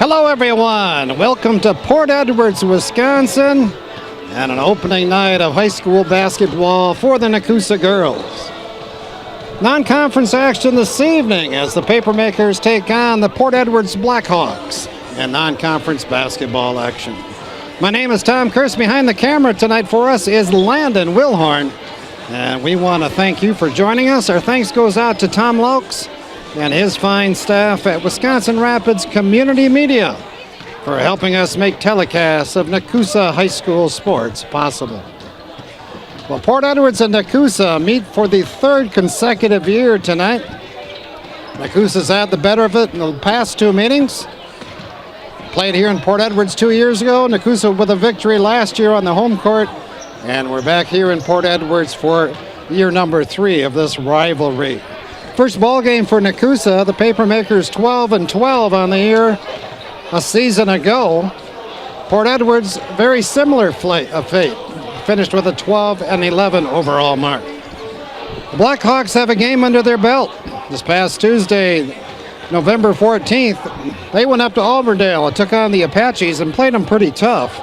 Hello, everyone. Welcome to Port Edwards, Wisconsin, and an opening night of high school basketball for the Nekoosa girls. Non-conference action this evening as the Papermakers take on the Port Edwards Blackhawks in non-conference basketball action. My name is Tom Kirst. Behind the camera tonight for us is Landon Wilhorn, and we want to thank you for joining us. Our thanks goes out to Tom Lokes and his fine staff at Wisconsin Rapids Community Media for helping us make telecasts of Nekoosa high school sports possible. Well, Port Edwards and Nekoosa meet for the third consecutive year tonight. Nekoosa's had the better of it in the past two meetings. Played here in Port Edwards 2 years ago. Nekoosa with a victory last year on the home court. And we're back here in Port Edwards for year number 3 of this rivalry. First ball game for Nekoosa, the Papermakers 12-12 on the year a season ago. Port Edwards, very similar fate, finished with a 12-11 overall mark. The Blackhawks have a game under their belt. This past Tuesday, November 14th, they went up to Auburndale and took on the Apaches and played them pretty tough.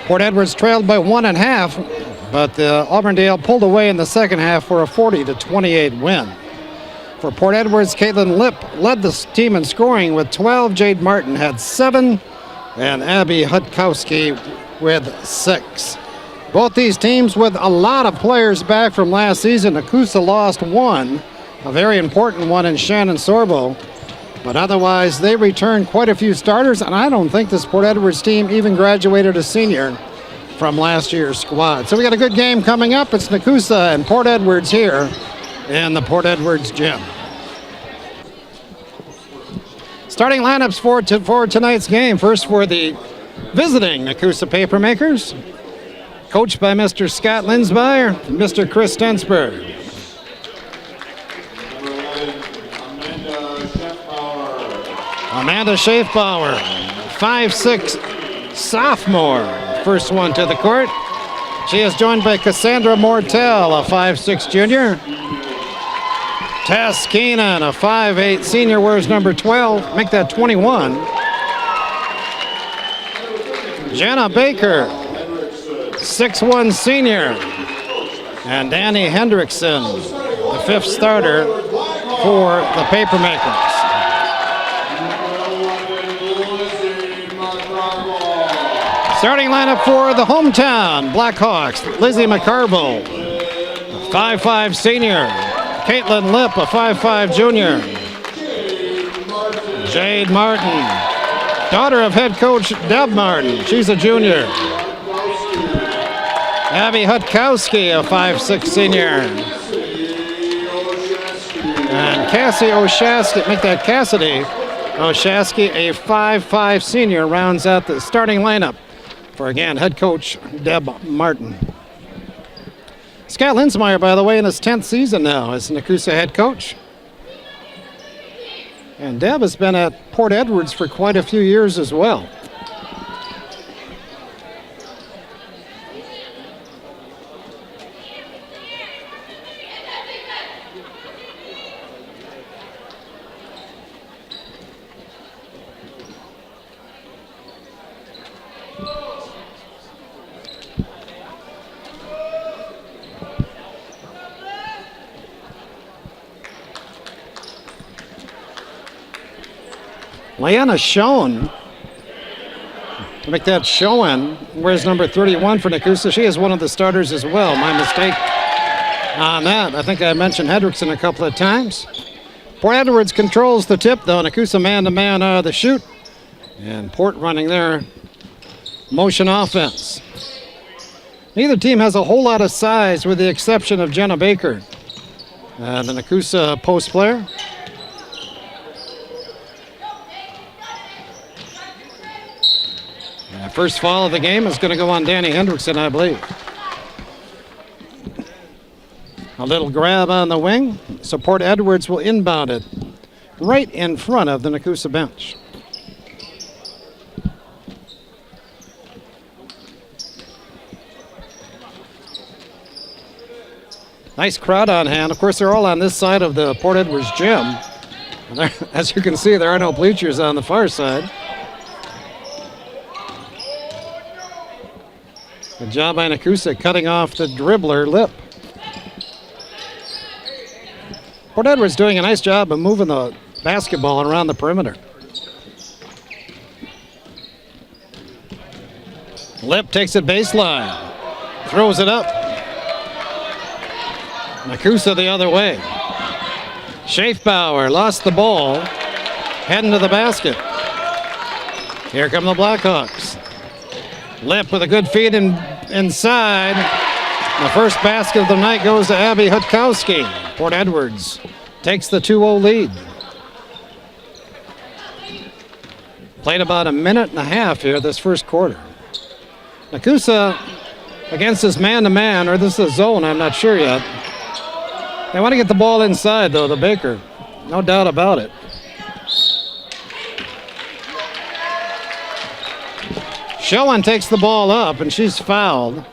Port Edwards trailed by 1.5, but Auburndale pulled away in the second half for a 40-28 win. For Port Edwards, Caitlin Lipp led the team in scoring with 12. Jade Martin had 7, and Abby Hutkowski with 6. Both these teams with a lot of players back from last season. Nekoosa lost one, a very important one in Shannon Sorbo, but otherwise they returned quite a few starters, and I don't think this Port Edwards team even graduated a senior from last year's squad. So we got a good game coming up. It's Nekoosa and Port Edwards here in the Port Edwards gym. Starting lineups for tonight's game. First for the visiting Nekoosa Papermakers, coached by Mr. Scott Linsmeyer and Mr. Chris Stensberg. Amanda Schaefbauer, 5'6" sophomore, first one to the court. She is joined by Cassandra Mortel, a 5'6" junior. Tess Keenan, a 5'8" senior, wears number 12. Make that 21. Jenna Baker, 6'1" senior. And Danny Hendrickson, the 5th starter for the Papermakers. Starting lineup for the hometown Blackhawks, Lizzie McCarville, 5'5" senior. Caitlin Lipp, a 5'5" junior. Jade Martin, daughter of head coach Deb Martin. She's a junior. Abby Hutkowski, a 5'6" senior. And Cassie Oshaski, make that Cassidy Oshaski, a 5'5" senior, rounds out the starting lineup for, again, head coach Deb Martin. Scott Linsmeyer, by the way, in his 10th season now as Nekoosa head coach. And Deb has been at Port Edwards for quite a few years as well. Leanna Schoen, to make that Schoen, wears number 31 for Nekoosa. She is one of the starters as well. My mistake on that. I think I mentioned Hendrickson a couple of times. Port Edwards controls the tip, though. Nekoosa man-to-man out of the shoot. And Port running their motion offense. Neither team has a whole lot of size with the exception of Jenna Baker, the Nekoosa post player. First foul of the game is going to go on Danny Hendrickson, I believe. A little grab on the wing, so Port Edwards will inbound it right in front of the Nekoosa bench. Nice crowd on hand. Of course, they're all on this side of the Port Edwards gym. As you can see, there are no bleachers on the far side. Good job by Nekoosa cutting off the dribbler, Lip. Port Edwards doing a nice job of moving the basketball around the perimeter. Lip takes it baseline, throws it up. Nekoosa the other way. Schaefbauer lost the ball, heading to the basket. Here come the Blackhawks. Lip with a good feed inside. The first basket of the night goes to Abby Hutkowski. Port Edwards takes the 2-0 lead. Played about a minute and a half here this first quarter. Nekoosa against this man-to-man, or this is a zone, I'm not sure yet. They want to get the ball inside, though, to Baker. No doubt about it. Schoen takes the ball up, and she's fouled.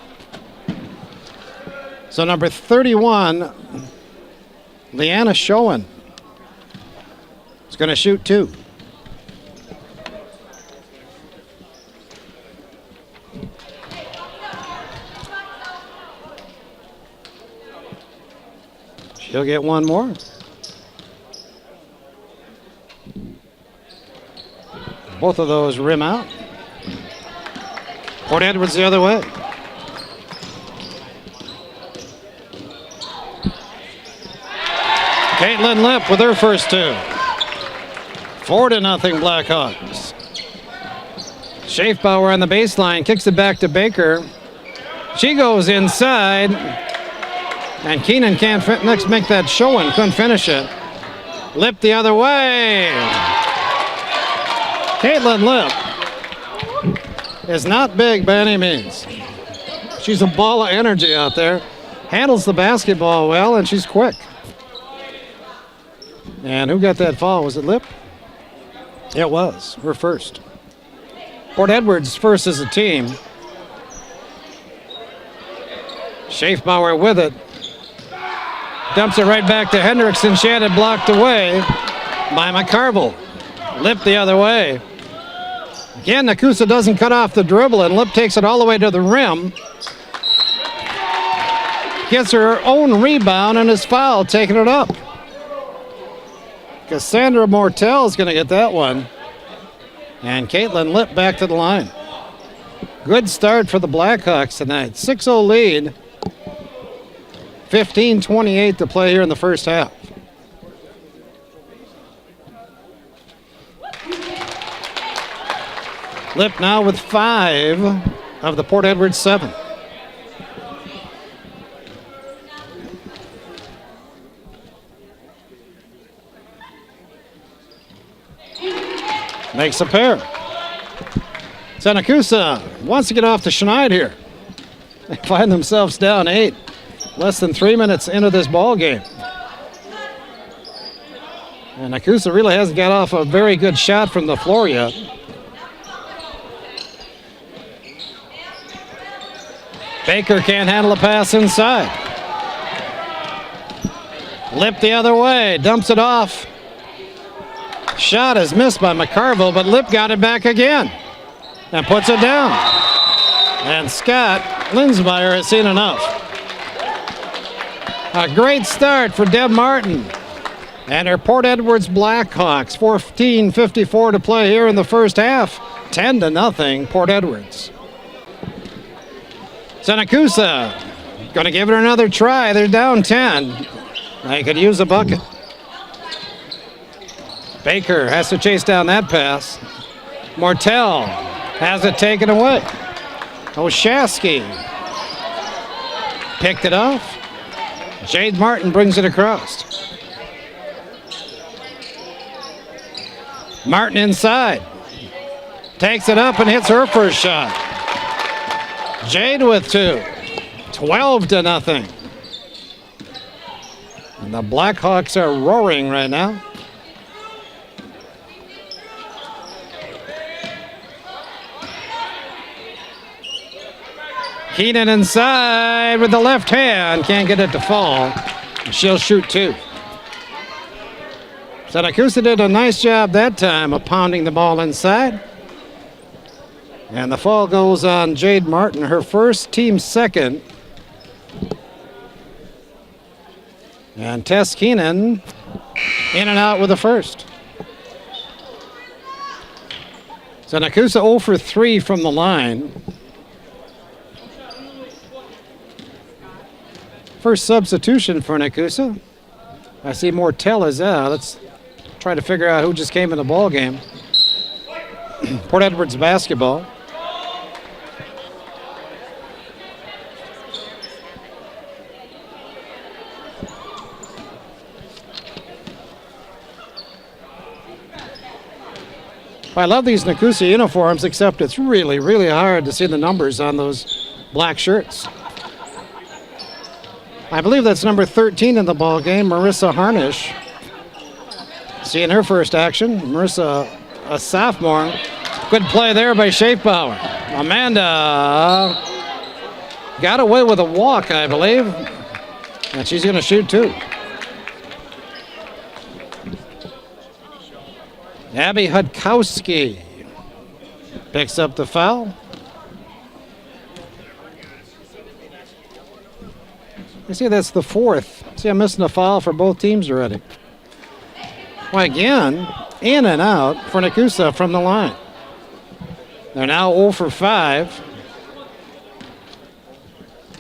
So number 31, Leanna Schoen, is going to shoot 2. She'll get one more. Both of those rim out. Port Edwards the other way. Caitlin Lip with her first 2. 4-0 Blackhawks. Schaefbauer on the baseline, kicks it back to Baker. She goes inside, and Keenan can't make that Schoen, couldn't finish it. Lip the other way. Caitlin Lip is not big by any means. She's a ball of energy out there. Handles the basketball well, and she's quick. And who got that foul? Was it Lip? It was, her first. Port Edwards first as a team. Schaefbauer with it. Dumps it right back to Hendrickson. She had it blocked away by McCarville. Lip the other way. Again, Nekoosa doesn't cut off the dribble, and Lip takes it all the way to the rim. Gets her own rebound and is fouled, taking it up. Cassandra Mortel is going to get that one. And Caitlin Lip back to the line. Good start for the Blackhawks tonight. 6-0 lead. 15:28 to play here in the first half. Lip now with 5 of the Port Edwards 7. Makes a pair. Nekoosa wants to get off the schneid here. They find themselves down 8. Less than 3 minutes into this ball game. And Nekoosa really hasn't got off a very good shot from the floor yet. Baker can't handle a pass inside. Lip the other way, dumps it off. Shot is missed by McCarville, but Lip got it back again and puts it down. And Scott Linsmeyer has seen enough. A great start for Deb Martin and her Port Edwards Blackhawks. 14:54 to play here in the first half. 10-0 Port Edwards. Nekoosa going to give it another try. They're down 10. They could use a bucket. Baker has to chase down that pass. Mortel has it taken away. Oshasky picked it off. Jade Martin brings it across. Martin inside. Takes it up and hits her first shot. Jade with 2. 12-0. And the Blackhawks are roaring right now. Keenan inside with the left hand. Can't get it to fall. She'll shoot 2. Nekoosa did a nice job that time of pounding the ball inside. And the foul goes on Jade Martin, her first, team second. And Tess Keenan in and out with the first. So Nekoosa 0 for 3 from the line. First substitution for Nekoosa. I see Mortel is out. Let's try to figure out who just came in the ball game. Port Edwards basketball. I love these Nekoosa uniforms, except it's really, really hard to see the numbers on those black shirts. I believe that's number 13 in the ball game, Marissa Harnish. Seeing her first action. Marissa, a sophomore. Good play there by Schaefbauer. Amanda got away with a walk, I believe. And she's going to shoot too. Abby Hudkowski picks up the foul. I see that's the fourth. See, I'm missing a foul for both teams already. Well, again, in and out for Nekoosa from the line. They're now 0 for 5.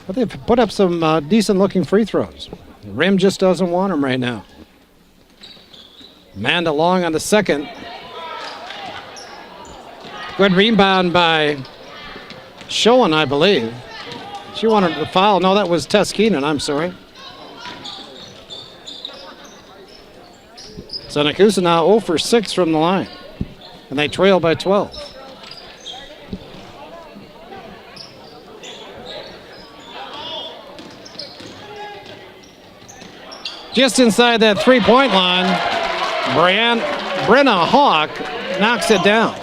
But they've put up some decent-looking free throws. The rim just doesn't want them right now. Amanda Long on the second. Good rebound by Schoen, I believe. She wanted the foul. No, that was Tess Keenan, I'm sorry. So Nekoosa now 0 for 6 from the line. And they trail by 12. Just inside that three-point line, Brenna Hawk knocks it down.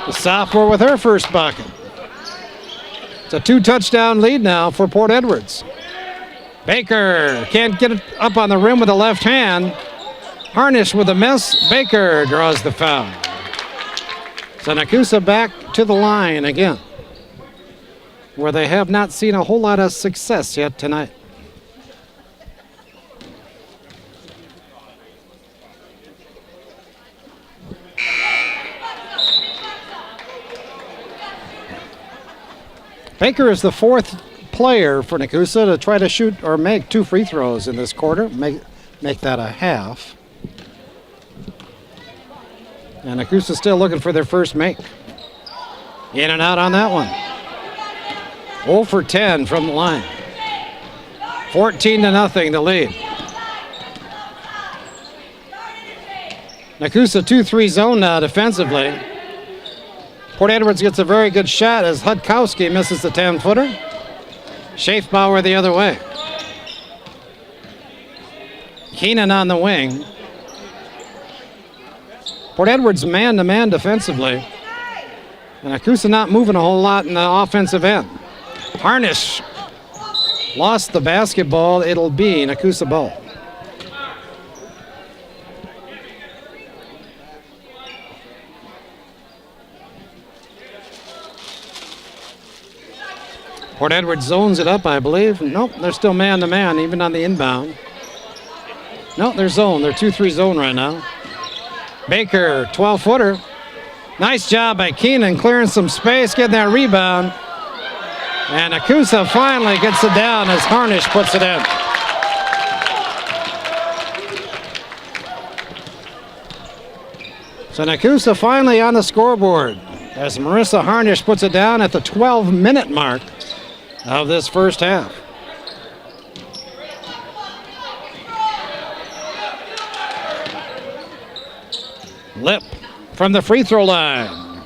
The sophomore with her first bucket. It's a 2-touchdown lead now for Port Edwards. Baker can't get it up on the rim with the left hand. Harnish with a miss. Baker draws the foul. So Nekoosa back to the line again, where they have not seen a whole lot of success yet tonight. Baker is the fourth player for Nekoosa to try to shoot or make 2 free throws in this quarter. Make that a half. And Nekoosa still looking for their first make. In and out on that one. 0 for 10 from the line. 14-0 the lead. Nekoosa 2-3 zone now defensively. Port Edwards gets a very good shot as Hudkowski misses the 10-footer. Schaefbauer the other way. Keenan on the wing. Port Edwards man-to-man defensively. And Nekoosa not moving a whole lot in the offensive end. Harnish lost the basketball. It'll be Nekoosa ball. Port Edwards zones it up, I believe. Nope, they're still man-to-man, even on the inbound. Nope, they're zone. They're 2-3 zone right now. Baker, 12-footer. Nice job by Keenan, clearing some space, getting that rebound. And Nekoosa finally gets it down as Harnish puts it in. So Nekoosa finally on the scoreboard as Marissa Harnish puts it down at the 12-minute mark of this first half. Lip from the free throw line.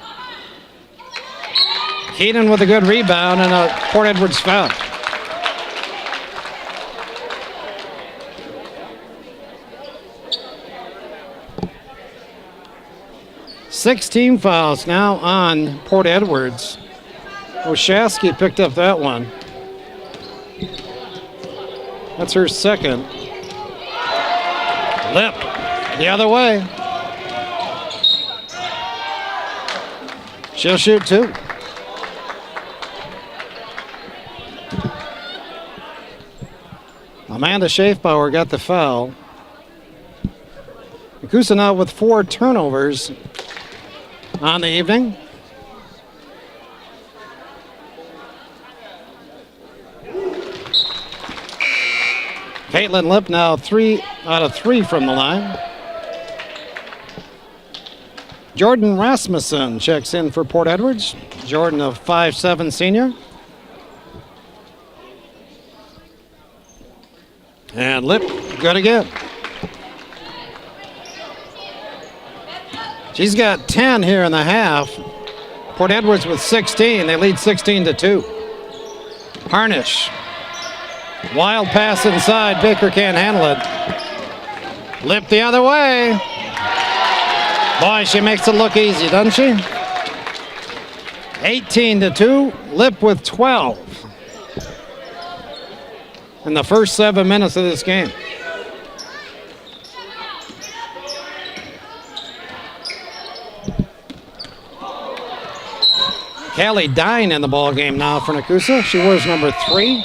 Keenan with a good rebound and a Port Edwards foul. Sixteen fouls now on Port Edwards. Oshasky picked up that one. That's her second. Lip the other way. She'll shoot 2. Amanda Schaefbauer got the foul. Nekoosa now with 4 turnovers on the evening. Caitlin Lip now 3 out of 3 from the line. Jordan Rasmussen checks in for Port Edwards. Jordan, a 5'7" senior. And Lip, good again. She's got 10 here in the half. Port Edwards with 16. They lead 16-2. Harnish. Wild pass inside. Baker can't handle it. Lip the other way. Boy, she makes it look easy, doesn't she? 18-2. Lip with 12 in the first 7 minutes of this game. Callie Dine in the ball game now for Nekoosa. She wears number 3.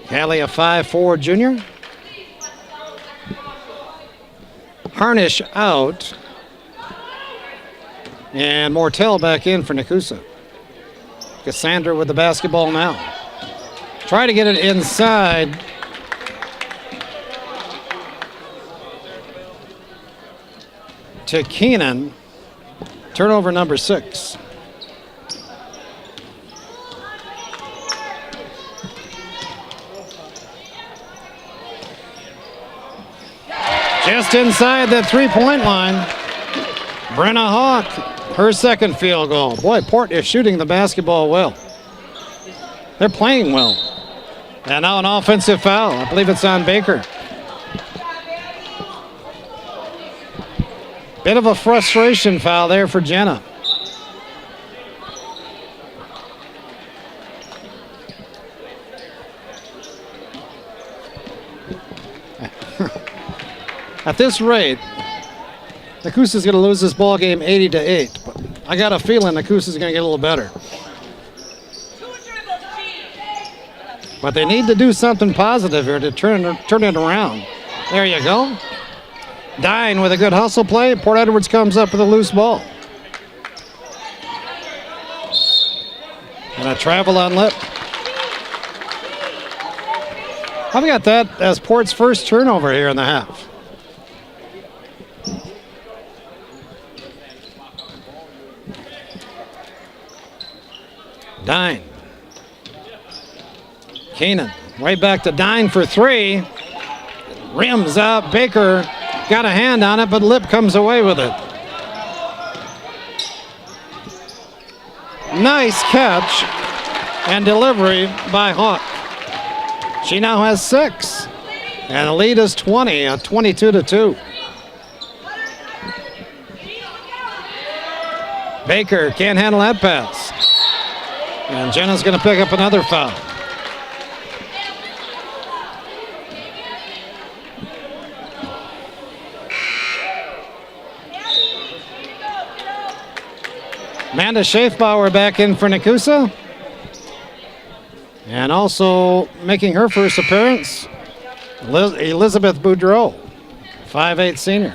Callie, a 5'4" junior. Harnish out. And Mortel back in for Nekoosa. Cassandra with the basketball now. Try to get it inside. To Keenan. Turnover number 6. Just inside the 3-point line. Brenna Hawk, her second field goal. Boy, Port is shooting the basketball well. They're playing well. And now an offensive foul. I believe it's on Baker. Bit of a frustration foul there for Jenna. At this rate, Nekoosa's going to lose this ball game 80-8. But I got a feeling Nekoosa's going to get a little better. But they need to do something positive here to turn it around. There you go. Dine with a good hustle play. Port Edwards comes up with a loose ball. And a travel on Lip. I've got that as Port's first turnover here in the half. Dine. Keenan right back to Dine for 3. Rims out. Baker got a hand on it, but Lip comes away with it. Nice catch and delivery by Hawk. She now has 6. And the lead is 20, 22-2. Baker can't handle that pass. And Jenna's going to pick up another foul. Amanda Schaefbauer back in for Nekoosa. And also making her first appearance, Elizabeth Boudreau, 5'8" senior.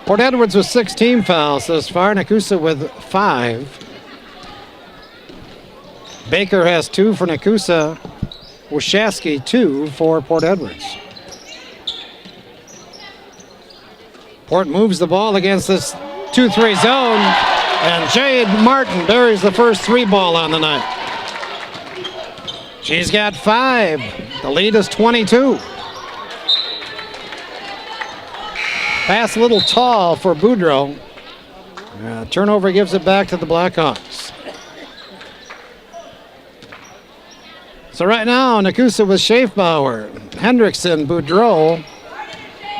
Port Edwards with 16 fouls thus far. Nekoosa with 5. Baker has 2 for Nekoosa. Washasky 2 for Port Edwards. Port moves the ball against this 2-3 zone. And Jade Martin buries the first 3 ball on the night. She's got 5. The lead is 22. Pass a little tall for Boudreau. Turnover gives it back to the Blackhawks. So right now, Nekoosa with Schaefbauer, Hendrickson, Boudreau,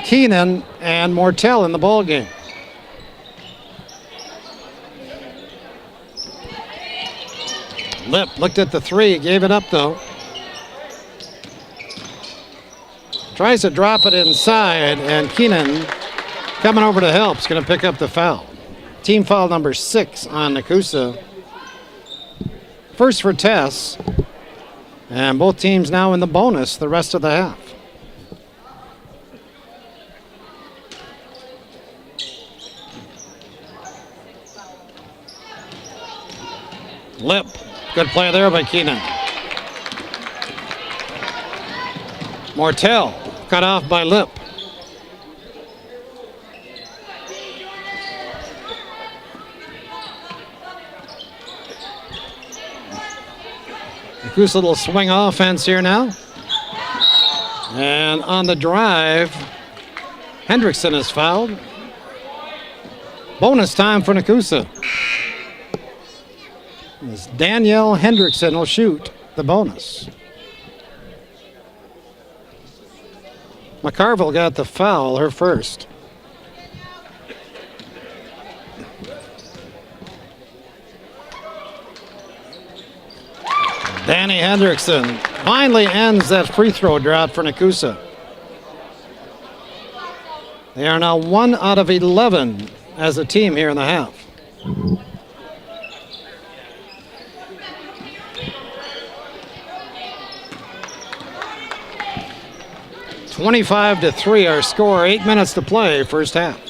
Keenan, and Mortel in the ball game. Lip looked at the 3, gave it up though. Tries to drop it inside, and Keenan coming over to help is going to pick up the foul. Team foul number 6 on Nekoosa. First for Tess. And both teams now in the bonus the rest of the half. Lip. Good play there by Keenan. Mortel cut off by Lip. Nekoosa little swing offense here now. And on the drive, Hendrickson is fouled. Bonus time for Nekoosa. As Danielle Hendrickson will shoot the bonus. McCarville got the foul, her first. Danny Hendrickson finally ends that free throw drought for Nekoosa. They are now 1 out of 11 as a team here in the half. (25-3) our score. 8 minutes to play, first half.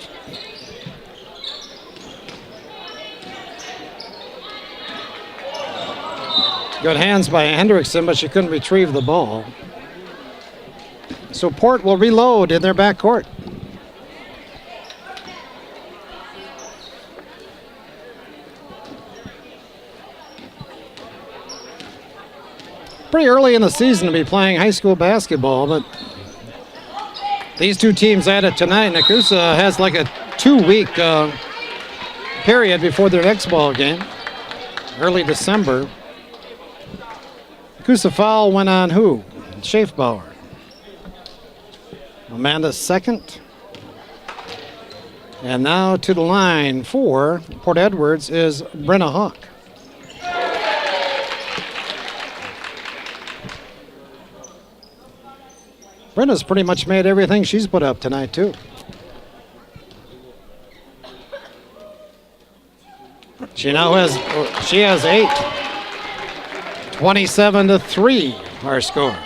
Good hands by Hendrickson, but she couldn't retrieve the ball. So Port will reload in their backcourt. Pretty early in the season to be playing high school basketball, but these two teams at it tonight. Nekoosa has like a 2-week period before their next ball game, early December. Nekoosa foul went on who? Schaefbauer. Amanda second. And now to the line for Port Edwards is Brenna Hawk. Brenna's pretty much made everything she's put up tonight, too. She has 8. 27-3, our score.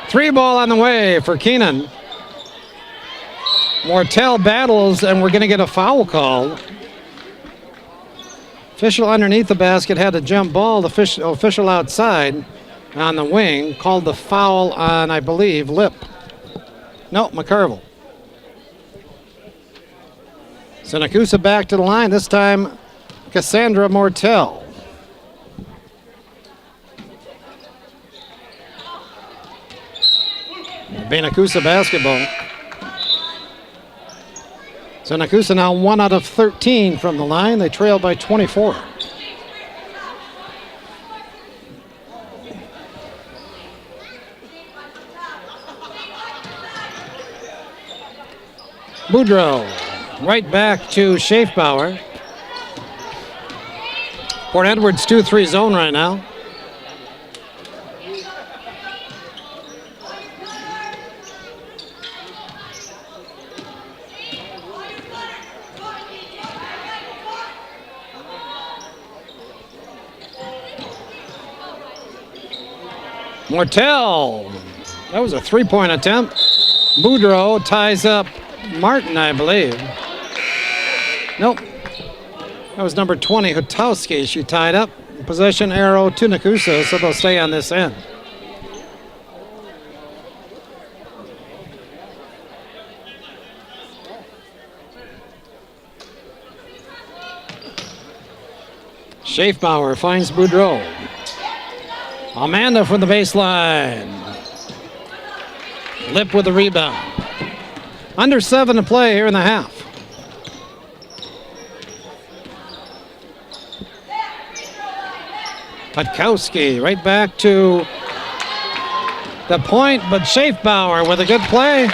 Three ball on the way for Keenan. Mortel battles, and we're going to get a foul call. Official underneath the basket had a jump ball. The official outside on the wing called the foul on, I believe, Lip. No, McCarville. So Nekoosa back to the line. This time, Cassandra Mortel. It'll be Nekoosa basketball. So Nekoosa now 1 out of 13 from the line. They trail by 24. Boudreau right back to Schaefbauer. Port Edwards 2-3 zone right now. Mortel, that was a 3-point attempt. Boudreau ties up Martin, I believe. Nope, that was number 20, Hutowski. She tied up. Possession arrow to Nekoosa, so they'll stay on this end. Schaefbauer finds Boudreau. Amanda from the baseline. Lip with the rebound. Under 7 to play here in the half. Hutowski right back to the point, but Schaefbauer with a good play.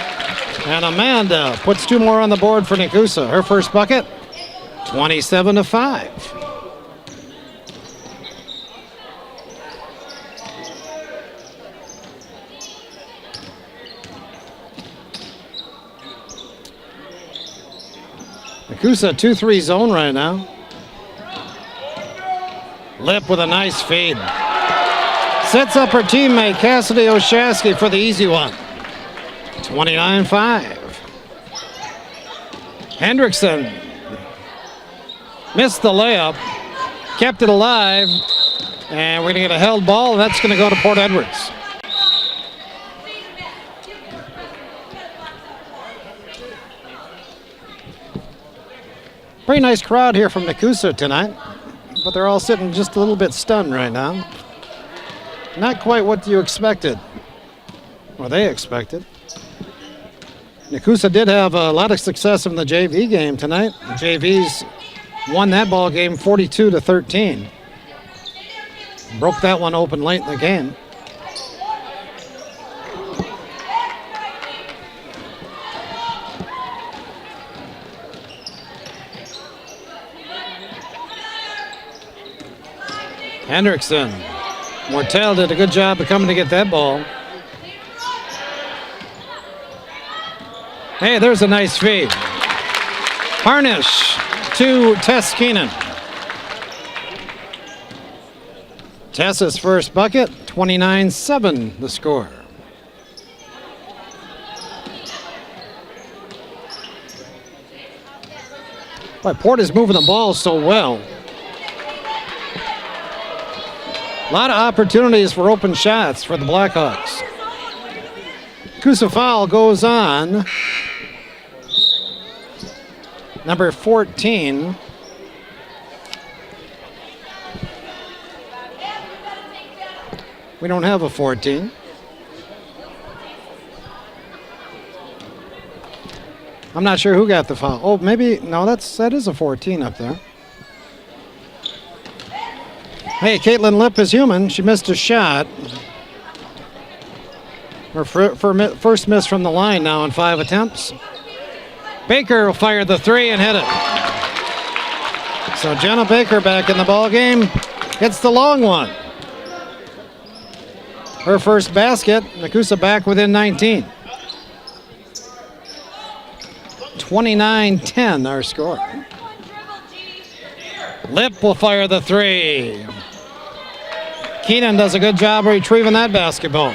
And Amanda puts 2 more on the board for Nekoosa. Her first bucket, 27-5. Nekoosa 2-3 zone right now. Lip with a nice feed. Sets up her teammate Cassidy Oshaski for the easy one. 29-5. Hendrickson missed the layup, kept it alive, and we're going to get a held ball, and that's going to go to Port Edwards. Pretty nice crowd here from Nekoosa tonight, but they're all sitting just a little bit stunned right now. Not quite what you expected, or they expected. Nekoosa did have a lot of success in the JV game tonight. The JVs won that ball game 42-13. Broke that one open late in the game. Hendrickson. Mortel did a good job of coming to get that ball. Hey, there's a nice feed. Harnish to Tess Keenan. Tess's first bucket, 29-7 the score. Boy, Port is moving the ball so well. A lot of opportunities for open shots for the Blackhawks. Nekoosa foul goes on. Number 14. We don't have a 14. I'm not sure who got the foul. Oh, maybe, no, that is a 14 up there. Hey, Caitlin Lip is human. She missed a shot. Her first miss from the line now in 5 attempts. Baker will fire the 3 and hit it. So Jenna Baker back in the ball game. Hits the long one. Her first basket. Nekoosa back within 19. 29-10 our score. Lip will fire the 3. Keenan does a good job of retrieving that basketball.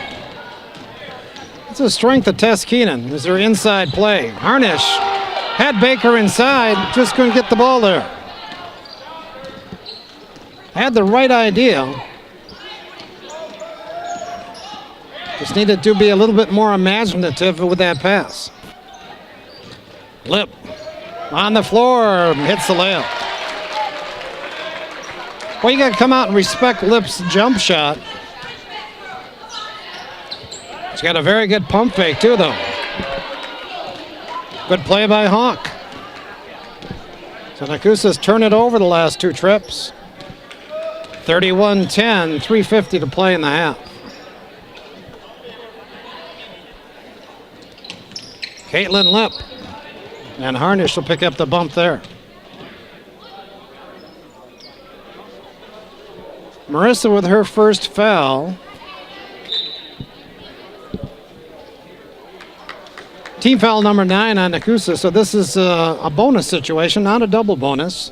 It's a strength of Tess Keenan, is her inside play. Harnish had Baker inside, just couldn't get the ball there. Had the right idea. Just needed to be a little bit more imaginative with that pass. Lip on the floor, hits the layup. Well, you got to come out and respect Lip's jump shot. She's got a very good pump fake, too, though. Good play by Hawk. So Nekoosa's turned it over the last 2 trips. 31-10, 3:50 to play in the half. Caitlin Lip. And Harnish will pick up the bump there. Marissa with her first foul. Team foul number 9 on Nekoosa, so this is a bonus situation, not a double bonus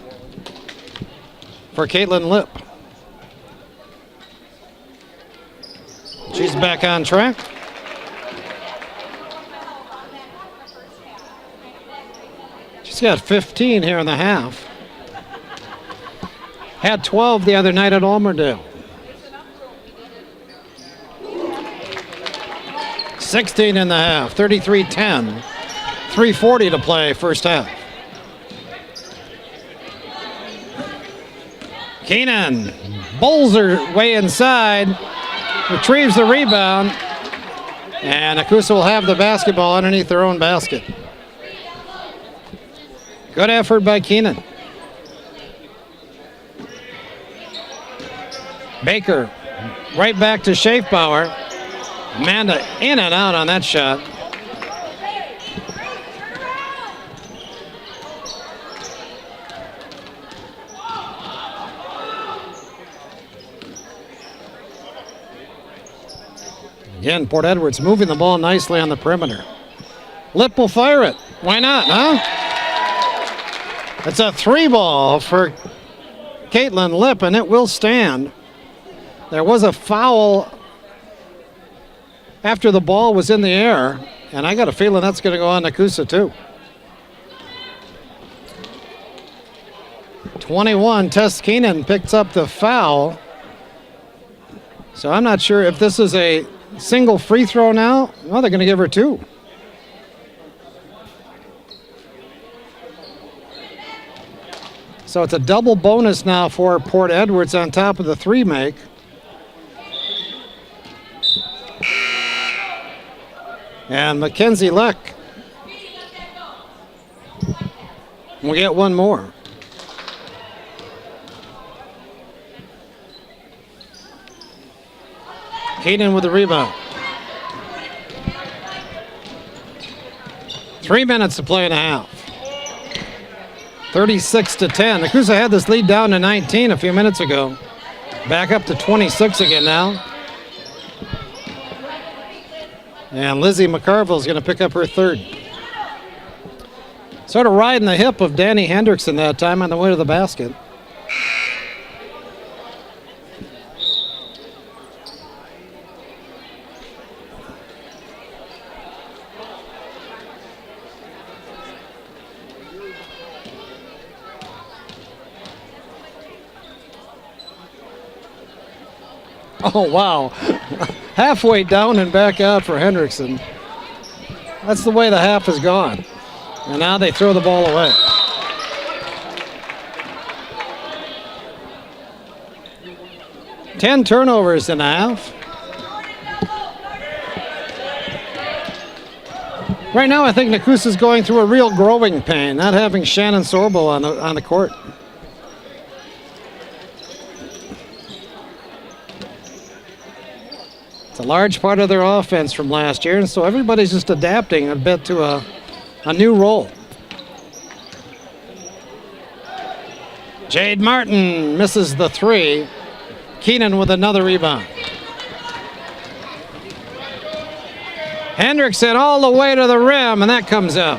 for Caitlin Lip. She's back on track. She's got 15 here in the half. Had 12 the other night at Almerdale. 16 in the half, 33-10. 3:40 to play first half. Keenan bowls her way inside, retrieves the rebound, and Nekoosa will have the basketball underneath their own basket. Good effort by Keenan. Baker right back to Schaefbauer. Amanda in and out on that shot. Again, Port Edwards moving the ball nicely on the perimeter. Lip will fire it. Why not, huh? It's a 3-ball for Caitlin Lip, and it will stand. There was a foul after the ball was in the air, and I got a feeling that's going to go on Nekoosa too. 21, Tess Keenan picks up the foul. So I'm not sure if this is a single free throw now. Well, they're going to give her 2. So it's a double bonus now for Port Edwards on top of the 3 make. And Mackenzie Leck will get 1 more. Keenan with the rebound. 3 minutes to play and a half. 36-10. Nekoosa had this lead down to 19 a few minutes ago. Back up to 26 again now. And Lizzie McCarville is going to pick up her 3rd. Sort of riding the hip of Danny Hendrickson that time on the way to the basket. Oh, wow. Halfway down and back out for Hendrickson. That's the way the half has gone. And now they throw the ball away. Ten turnovers in a half. Right now, I think Nekoosa is going through a real growing pain, not having Shannon Sorbo on the court. It's a large part of their offense from last year, and so everybody's just adapting a bit to a new role. Jade Martin misses the 3. Keenan with another rebound. Hendrickson all the way to the rim, and that comes out.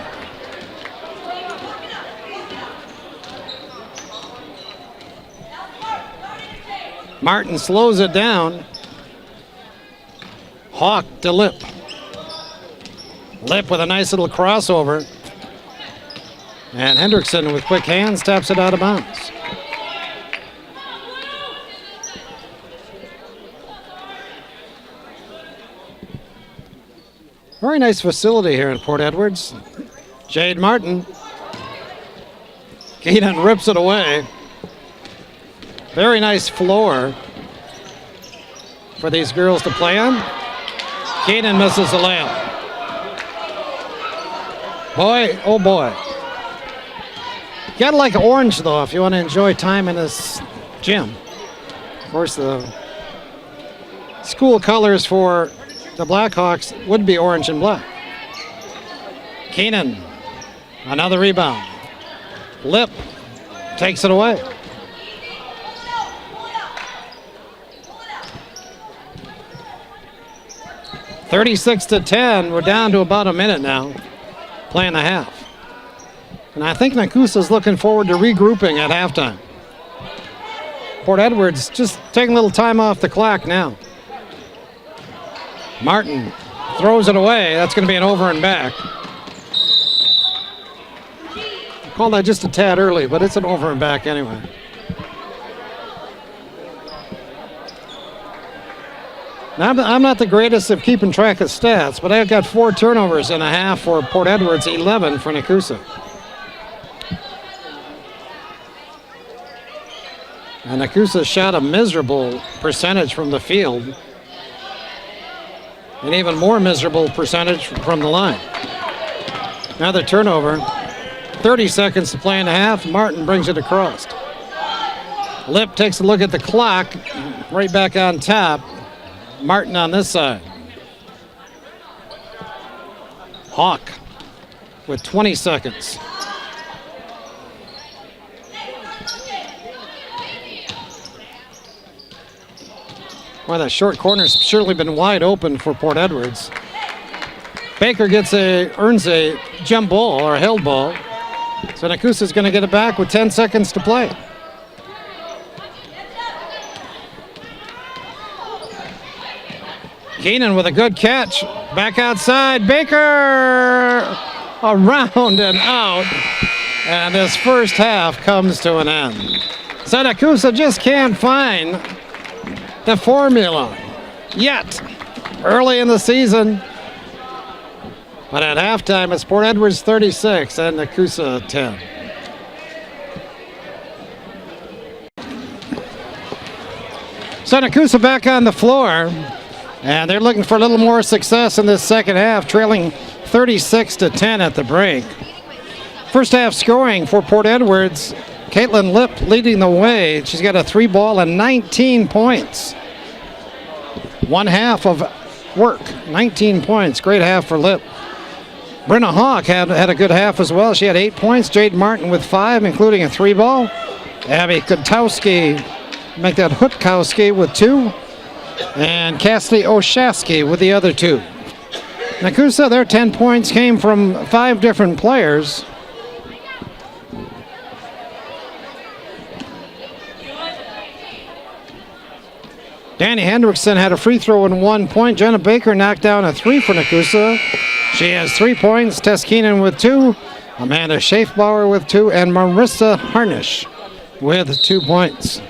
Martin slows it down. Hawk to Lip. Lip with a nice little crossover. And Hendrickson with quick hands taps it out of bounds. Very nice facility here in Port Edwards. Jade Martin. Keenan rips it away. Very nice floor for these girls to play on. Keenan misses the layup. Boy, oh boy. You gotta like orange though if you want to enjoy time in this gym. Of course, the school colors for the Blackhawks would be orange and black. Keenan, another rebound. Lip takes it away. (36-10). We're down to about a minute now, playing a half. And I think Nekoosa is looking forward to regrouping at halftime. Port Edwards just taking a little time off the clock now. Martin throws it away. That's going to be an over and back. I called that just a tad early, but it's an over and back anyway. Now, I'm not the greatest of keeping track of stats, but I've got 4 turnovers and a half for Port Edwards, 11 for Nekoosa. And Nekoosa shot a miserable percentage from the field. An even more miserable percentage from the line. Another turnover. 30 seconds to play in a half. Martin brings it across. Lip takes a look at the clock. Right back on top. Martin on this side. Hawk with 20 seconds. Well, that short corner's surely been wide open for Port Edwards. Baker earns a jump ball or a held ball. So Nekoosa's going to get it back with 10 seconds to play. Keenan with a good catch. Back outside. Baker around and out. And this first half comes to an end. So Nekoosa just can't find the formula yet. Early in the season. But at halftime, it's Port Edwards 36 and Nekoosa 10. So Nekoosa back on the floor. And they're looking for a little more success in this second half, trailing 36-10 at the break. First half scoring for Port Edwards, Caitlin Lip leading the way. She's got a 3-ball and 19 points. One half of work, 19 points. Great half for Lip. Brenna Hawk had a good half as well. She had 8 points. Jade Martin with 5, including a 3-ball. Abby Kutowski, make that Hutkowski with 2. And Cassidy Oshasky with the other 2. Nekoosa, their 10 points came from 5 different players. Danny Hendrickson had a free throw and 1 point. Jenna Baker knocked down a 3 for Nekoosa. She has 3 points. Tess Keenan with 2. Amanda Schaefbauer with 2. And Marissa Harnish with 2 points.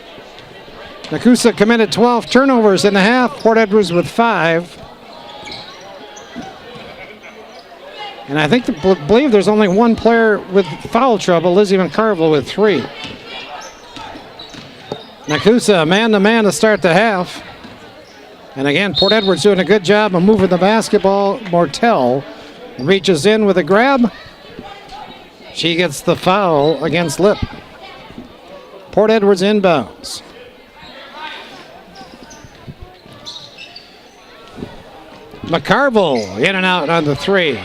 Nekoosa committed 12 turnovers in the half. Port Edwards with 5. And I believe there's only one player with foul trouble, Lizzie McCarville with 3. Nekoosa man-to-man to start the half. And again, Port Edwards doing a good job of moving the basketball. Mortel reaches in with a grab. She gets the foul against Lip. Port Edwards inbounds. McCarville in and out on the 3.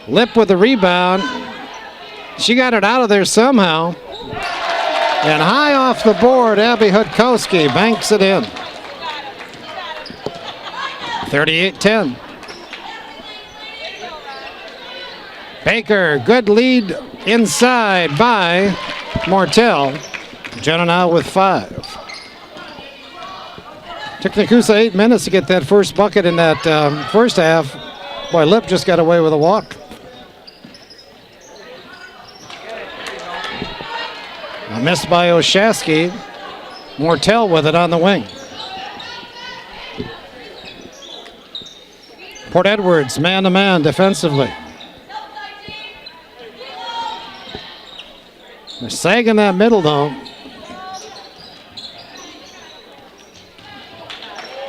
Lip with the rebound. She got it out of there somehow. And high off the board, Abby Hutkowski banks it in. 38-10. Baker, good lead inside by Mortel. Jenna now with 5. Took Nekoosa 8 minutes to get that first bucket in that first half. Boy, Lip just got away with a walk. A miss by Oshasky. Mortel with it on the wing. Port Edwards man-to-man defensively. They're sagging that middle though.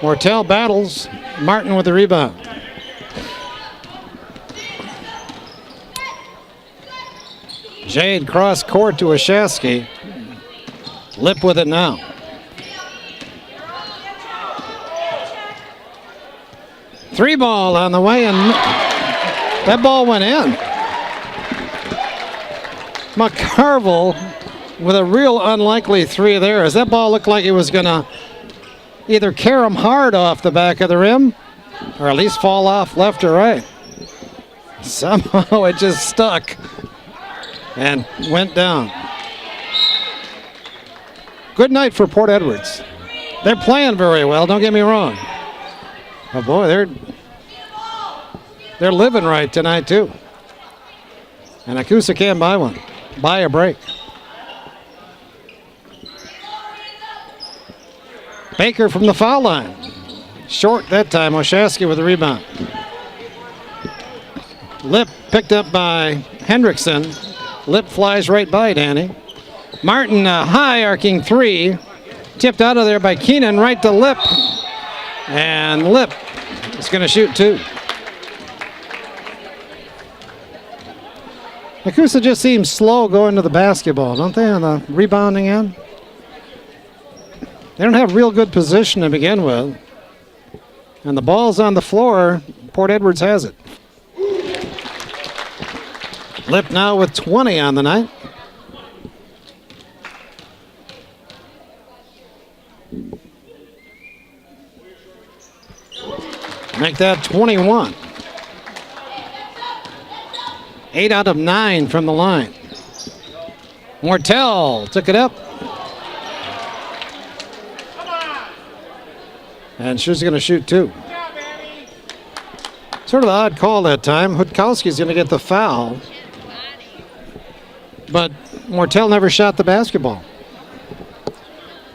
Mortel battles. Martin with the rebound. Jade cross court to Oshasky. Lip with it now. Three ball on the way, and that ball went in. McCarville with a real unlikely 3 there, as that ball looked like it was going to either carom hard off the back of the rim or at least fall off left or right. Somehow it just stuck and went down. Good night for Port Edwards. They're playing very well, don't get me wrong. But boy, they're living right tonight too. And Nekoosa can't buy a break. Baker from the foul line. Short that time. Oshasky with the rebound. Lip picked up by Hendrickson. Lip flies right by Danny. Martin, a high arcing 3. Tipped out of there by Keenan, right to Lip. And Lip is going to shoot 2. Nekoosa just seems slow going to the basketball, don't they, on the rebounding end? They don't have real good position to begin with. And the ball's on the floor. Port Edwards has it. Lip now with 20 on the night. Make that 21. 8 out of 9 from the line. Mortel took it up. And she's going to shoot 2. Sort of an odd call that time. Hutkowski's going to get the foul. But Mortel never shot the basketball.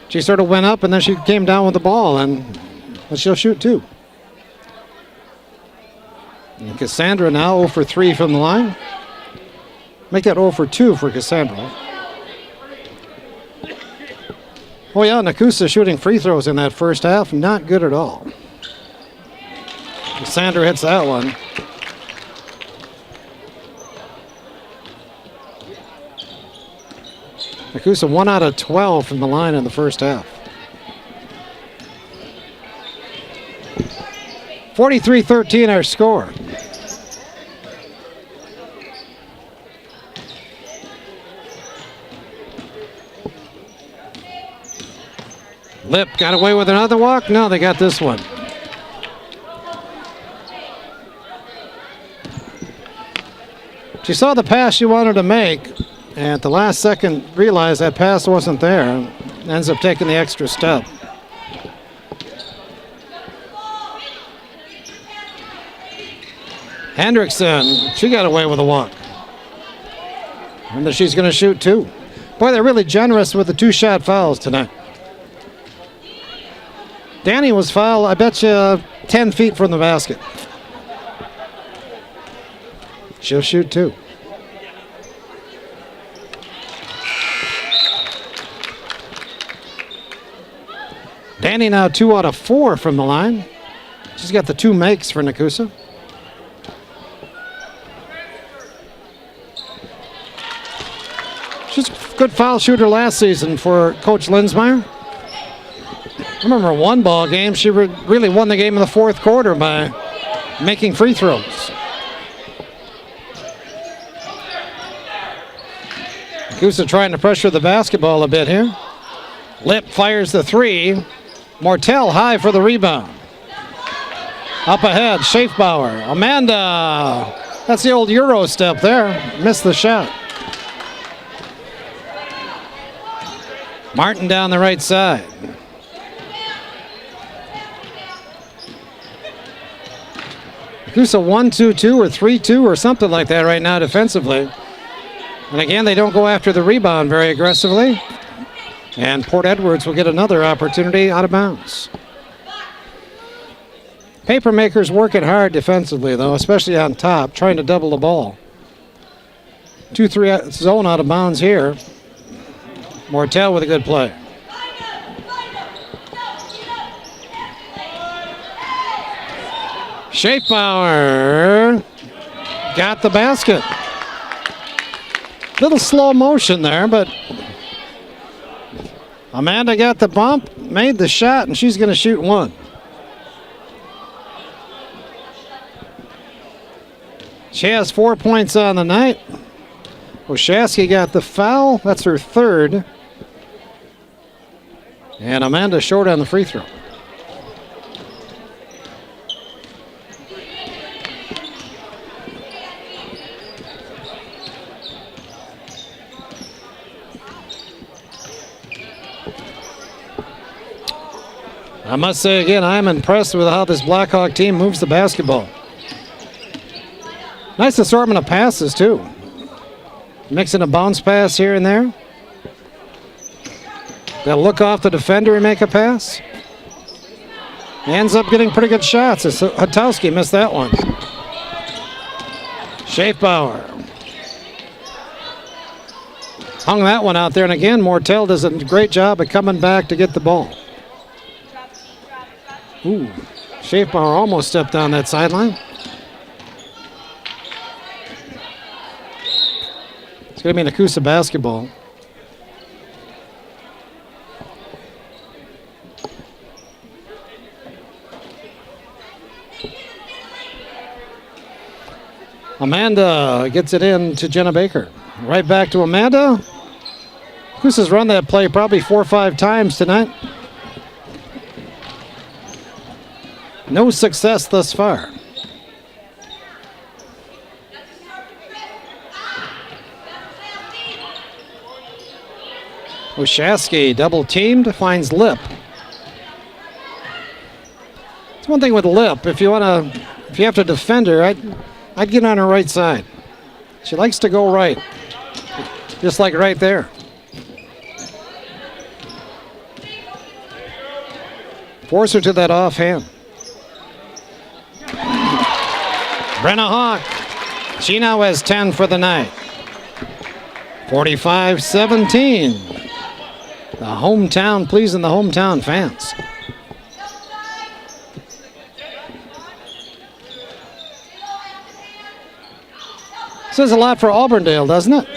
She sort of went up and then she came down with the ball, and she'll shoot 2. And Cassandra now 0 for 3 from the line. Make that 0 for 2 for Cassandra. Oh yeah, Nekoosa shooting free throws in that first half. Not good at all. Cassandra hits that one. Nekoosa 1 out of 12 from the line in the first half. 43-13 our score. Lip got away with another walk. No, they got this one. She saw the pass she wanted to make, and at the last second realized that pass wasn't there, and ends up taking the extra step. Hendrickson, she got away with a walk. And she's going to shoot 2. Boy, they're really generous with the 2-shot fouls tonight. Danny was fouled, I bet you, 10 feet from the basket. She'll shoot 2. Danny now 2 out of 4 from the line. She's got the 2 makes for Nekoosa. She's a good foul shooter last season for Coach Linsmeyer. I remember one ball game, she really won the game in the fourth quarter by making free throws. Nekoosa trying to pressure the basketball a bit here. Lip fires the 3. Mortel high for the rebound. Up ahead, Schaefbauer. Amanda. That's the old Euro step there. Missed the shot. Martin down the right side. Nekoosa 1-2-2 or 3-2 or something like that right now defensively. And again, they don't go after the rebound very aggressively. And Port Edwards will get another opportunity out of bounds. Papermakers working hard defensively, though, especially on top, trying to double the ball. 2-3 zone out of bounds here. Mortel with a good play. Schaefbauer got the basket. Little slow motion there, but Amanda got the bump, made the shot, and she's going to shoot 1. She has 4 points on the night. Oshaski got the foul. That's her 3rd. And Amanda short on the free throw. I must say again, I'm impressed with how this Blackhawk team moves the basketball. Nice assortment of passes, too. Mixing a bounce pass here and there. They'll look off the defender and make a pass. Ends up getting pretty good shots. Hutkowski missed that one. Schaefbauer hung that one out there, and again, Mortel does a great job of coming back to get the ball. Ooh, Schaefbauer almost stepped on that sideline. It's going to be Nekoosa basketball. Amanda gets it in to Jenna Baker. Right back to Amanda. Nekoosa's run that play probably 4 or 5 times tonight. No success thus far. Oshaski double teamed, finds Lip. It's one thing with Lip. If you have to defend her, I'd get on her right side. She likes to go right, just like right there. Force her to that offhand. Brenna Hawk. She now has 10 for the night. 45-17. The hometown, pleasing the hometown fans. Says a lot for Auburndale, doesn't it?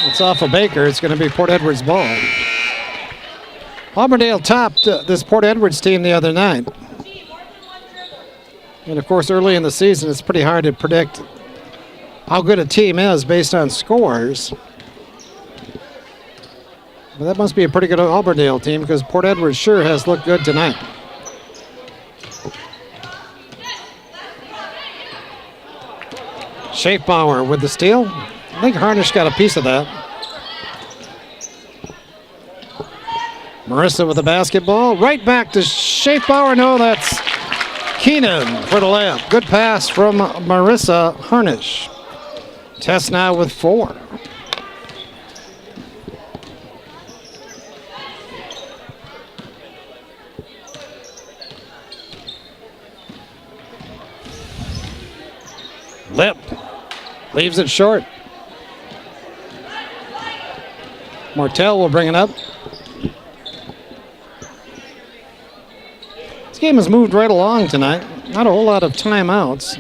It's off of Baker. It's going to be Port Edwards ball. Auburndale topped this Port Edwards team the other night. And of course, early in the season, it's pretty hard to predict how good a team is based on scores. But that must be a pretty good Auburndale team because Port Edwards sure has looked good tonight. Schaefbauer with the steal. I think Harnish got a piece of that. Marissa with the basketball. Right back to Schaefbauer. No, that's Keenan for the layup. Good pass from Marissa Harnish. Tess now with 4. Lip leaves it short. Martell will bring it up. This game has moved right along tonight. Not a whole lot of timeouts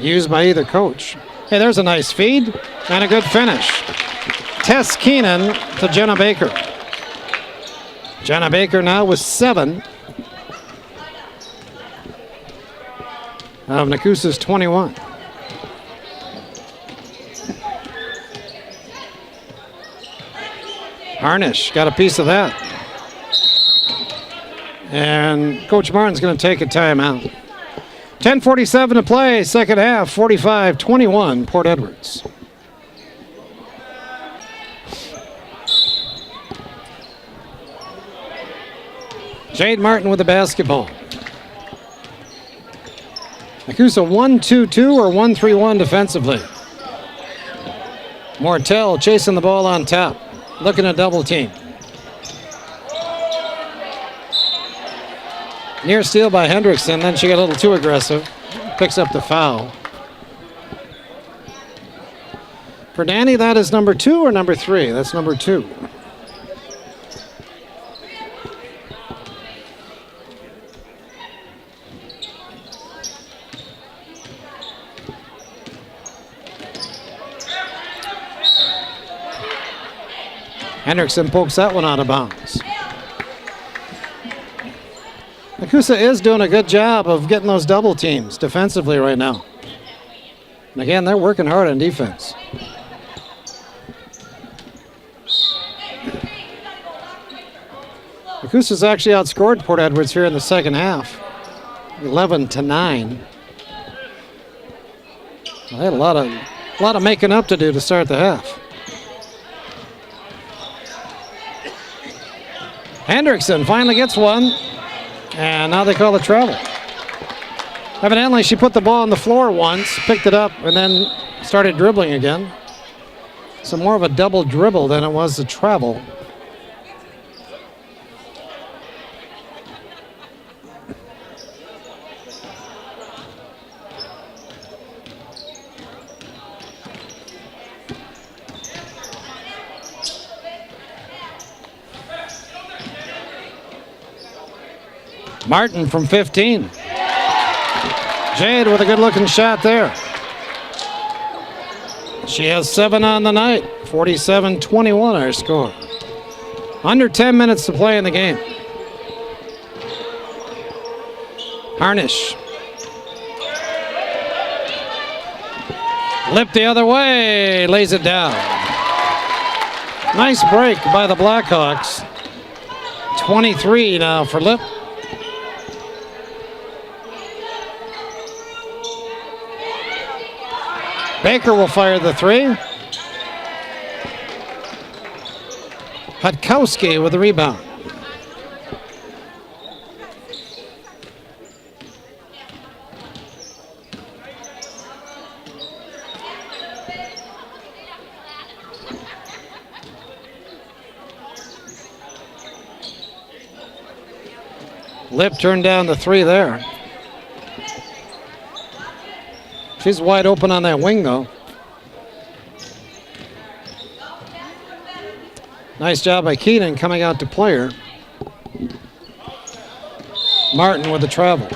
used by either coach. Hey, there's a nice feed and a good finish. Tess Keenan to Jenna Baker. Jenna Baker now with 7 of Nekoosa's 21. Harnish got a piece of that. And Coach Martin's going to take a timeout. 10:47 to play, second half, 45-21, Port Edwards. Jade Martin with the basketball. Nekoosa 1-2-2 or 1-3-1 defensively. Martell chasing the ball on top. Looking at double team. Near steal by Hendrickson, then she got a little too aggressive. Picks up the foul. For Danny, that is number 2 or number 3? That's number 2. Hendrickson pokes that one out of bounds. Nekoosa is doing a good job of getting those double teams defensively right now. And again, they're working hard on defense. Nekoosa's actually outscored Port Edwards here in the second half, 11-9. Well, they had a lot of making up to do to start the half. Hendrickson finally gets one, and now they call it travel. Evidently, she put the ball on the floor once, picked it up, and then started dribbling again. So more of a double dribble than it was a travel. Martin from 15. Jade with a good-looking shot there. She has 7 on the night. 47-21 our score. Under 10 minutes to play in the game. Harnish. Lip the other way. Lays it down. Nice break by the Blackhawks. 23 now for Lip. Baker will fire the 3. Hutkowski with the rebound. Lip turned down the three there. She's wide open on that wing, though. Nice job by Keenan coming out to play her. Martin with the travel.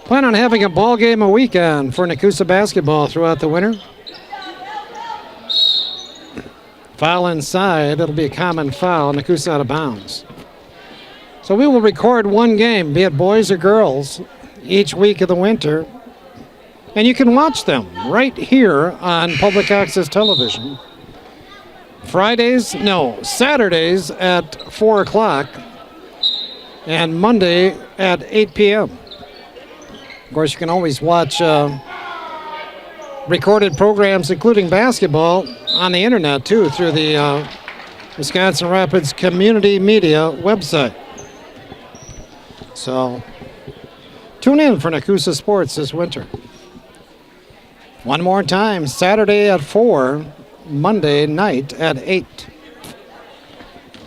Plan on having a ball game a weekend for Nekoosa basketball throughout the winter. Foul inside, it'll be a common foul. Nekoosa out of bounds. So we will record one game, be it boys or girls, each week of the winter. And you can watch them right here on public access television. Saturdays at 4 o'clock and Monday at 8 p.m. Of course, you can always watch recorded programs, including basketball, on the internet, too, through the Wisconsin Rapids Community Media website. So, tune in for Nekoosa Sports this winter. One more time, Saturday at 4, Monday night at 8.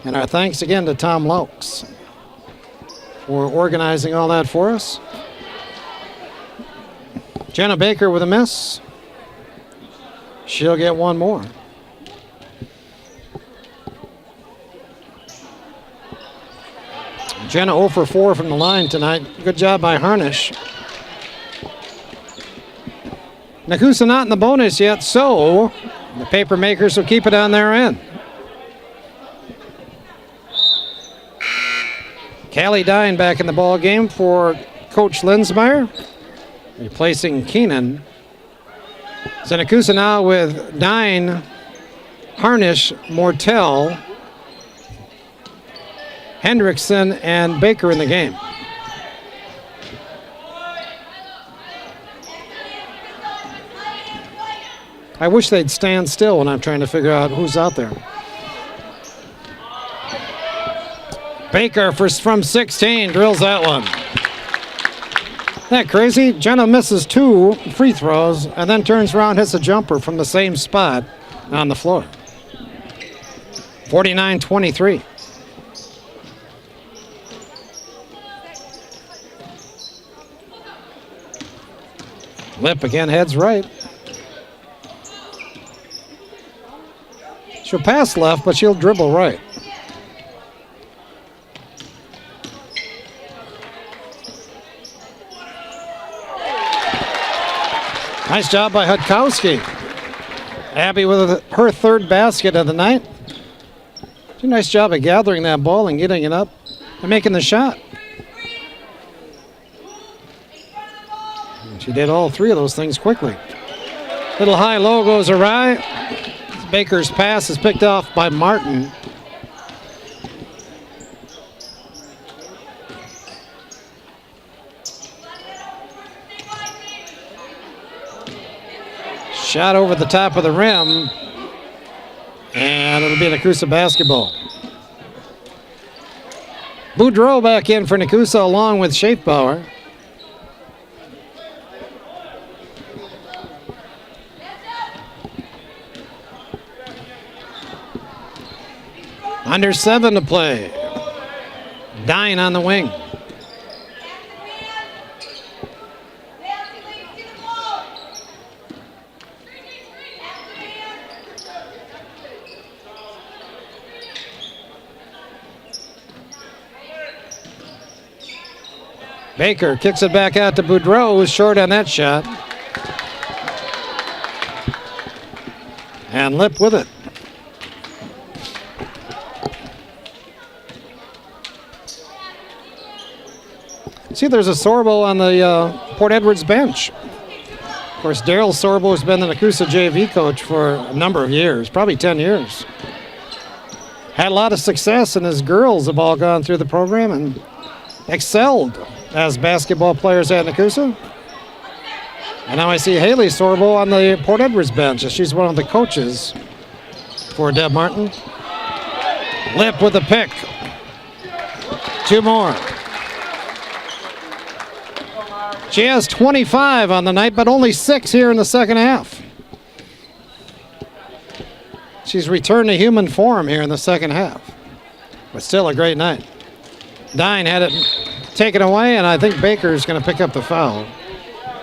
And our thanks again to Tom Laux for organizing all that for us. Jenna Baker with a miss. She'll get one more. Jenna 0 for 4 from the line tonight. Good job by Harnish. Nekoosa not in the bonus yet, so the paper makers will keep it on their end. Callie Dine back in the ball game for Coach Linsmeyer, replacing Keenan. So Nekoosa now with Dine, Harnish, Mortel, Hendrickson, and Baker in the game. I wish they'd stand still when I'm trying to figure out who's out there. Baker from 16 drills that one. Isn't that crazy? Jenna misses 2 free throws and then turns around, hits a jumper from the same spot on the floor. 49-23. Lip again heads right. She'll pass left, but she'll dribble right. Nice job by Hutkowski. Abby with her third basket of the night. Did a nice job of gathering that ball and getting it up and making the shot. And she did all 3 of those things quickly. Little high-low goes awry. Baker's pass is picked off by Martin. Shot over the top of the rim, and it'll be Nekoosa basketball. Boudreau back in for Nekoosa along with Schaefbauer. Under 7 to play. Dine on the wing. Baker kicks it back out to Boudreau, who's short on that shot. And Lip with it. See, there's a Sorbo on the Port Edwards bench. Of course, Daryl Sorbo has been the Nekoosa JV coach for a number of years, probably 10 years. had a lot of success, and his girls have all gone through the program and excelled as basketball players at Nekoosa. And now I see Haley Sorbo on the Port Edwards bench, as she's one of the coaches for Deb Martin. Lip with a pick. 2 more. She has 25 on the night, but only 6 here in the second half. She's returned to human form here in the second half. But still a great night. Dine had it taken away, and I think Baker's going to pick up the foul.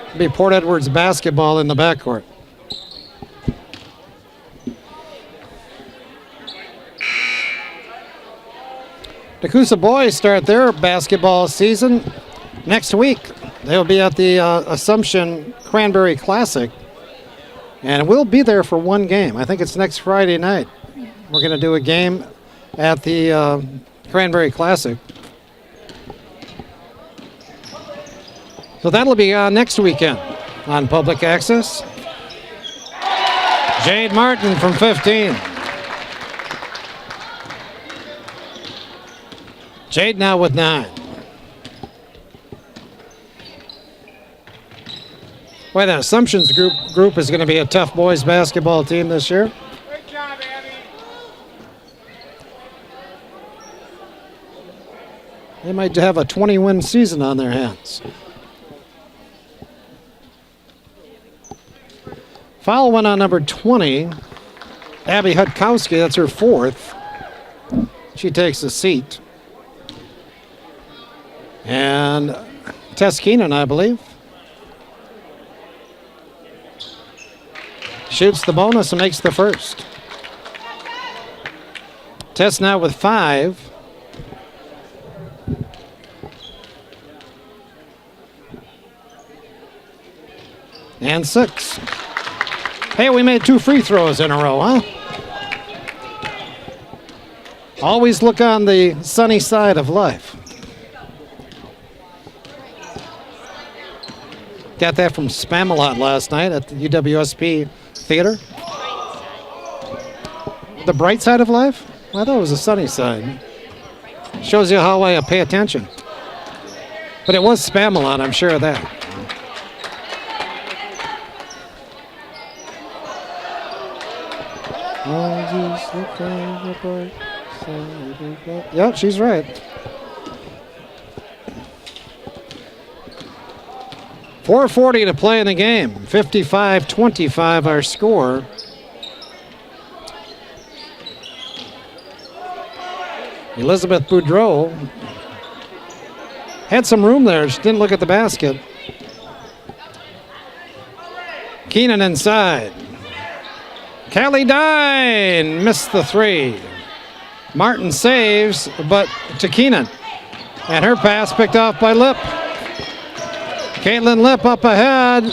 It'll be Port Edwards basketball in the backcourt. Nekoosa boys start their basketball season next week. They'll be at the Assumption Cranberry Classic, and we'll be there for one game. I think it's next Friday night. We're going to do a game at the Cranberry Classic. So that'll be on next weekend on public access. Jade Martin from 15. Jade now with 9. Boy, that Assumptions group is going to be a tough boys basketball team this year. Good job, Abby. They might have a 20-win season on their hands. Foul went on number 20, Abby Hutkowski. That's her 4th. She takes a seat. And Tess Keenan, I believe, shoots the bonus and makes the first. Tess now with 5. And 6. Hey, we made 2 free throws in a row, huh? Always look on the sunny side of life. Got that from Spamalot last night at the UWSP Theater. The bright side of life? I thought it was the sunny side. Shows you how I pay attention. But it was Spamalot, I'm sure of that. Yep, she's right. 4:40 to play in the game. 55-25 our score. Elizabeth Boudreau had some room there. She didn't look at the basket. Keenan inside. Callie Dine missed the 3. Martin saves, but to Keenan. And her pass picked off by Lip. Caitlin Lip up ahead.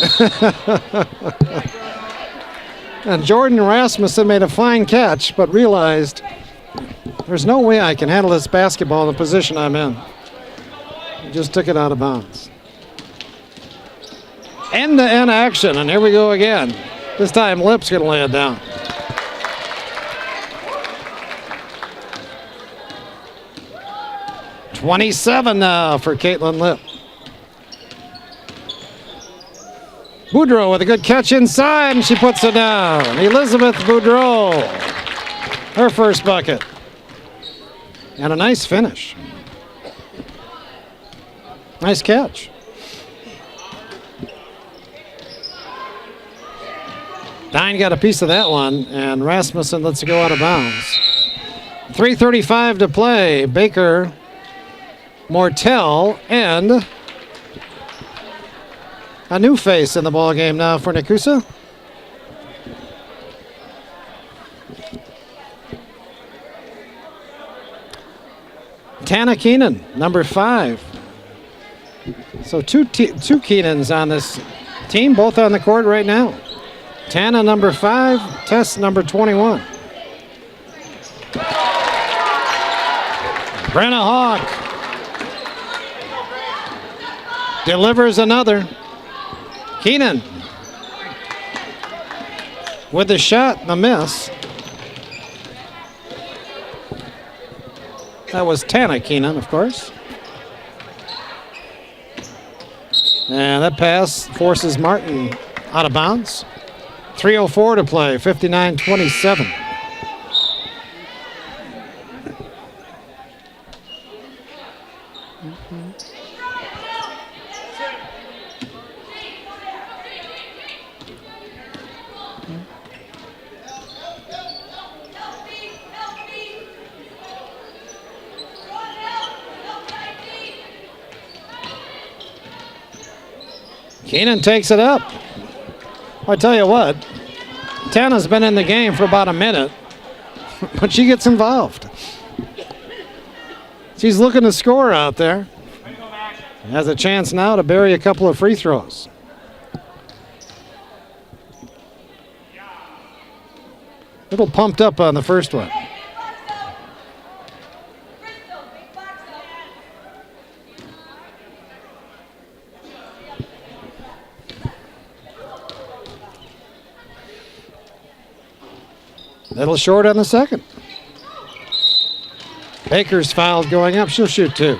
And Jordan Rasmussen made a fine catch, but realized there's no way I can handle this basketball in the position I'm in. He just took it out of bounds. End-to-end action, and here we go again. This time Lip's going to lay it down. .27 now for Caitlin Lip. Boudreau with a good catch inside, and she puts it down. Elizabeth Boudreau, her first bucket. And a nice finish. Nice catch. Dine got a piece of that one, and Rasmussen lets it go out of bounds. 3:35 to play. Baker, Mortel, and a new face in the ball game now for Nekoosa. Tana Keenan, number 5. So two Keenans on this team, both on the court right now. Tana, number 5, Tess, number 21. Brenna Hawk delivers another. Keenan with the shot and a miss. That was Tana Keenan, of course. And that pass forces Martin out of bounds. 3:04 to play, 59-27. Keenan takes it up. I tell you what, Tana's been in the game for about a minute, but she gets involved. She's looking to score out there. Has a chance now to bury a couple of free throws. A little pumped up on the first one. Little short on the second. Baker's fouled going up. She'll shoot two.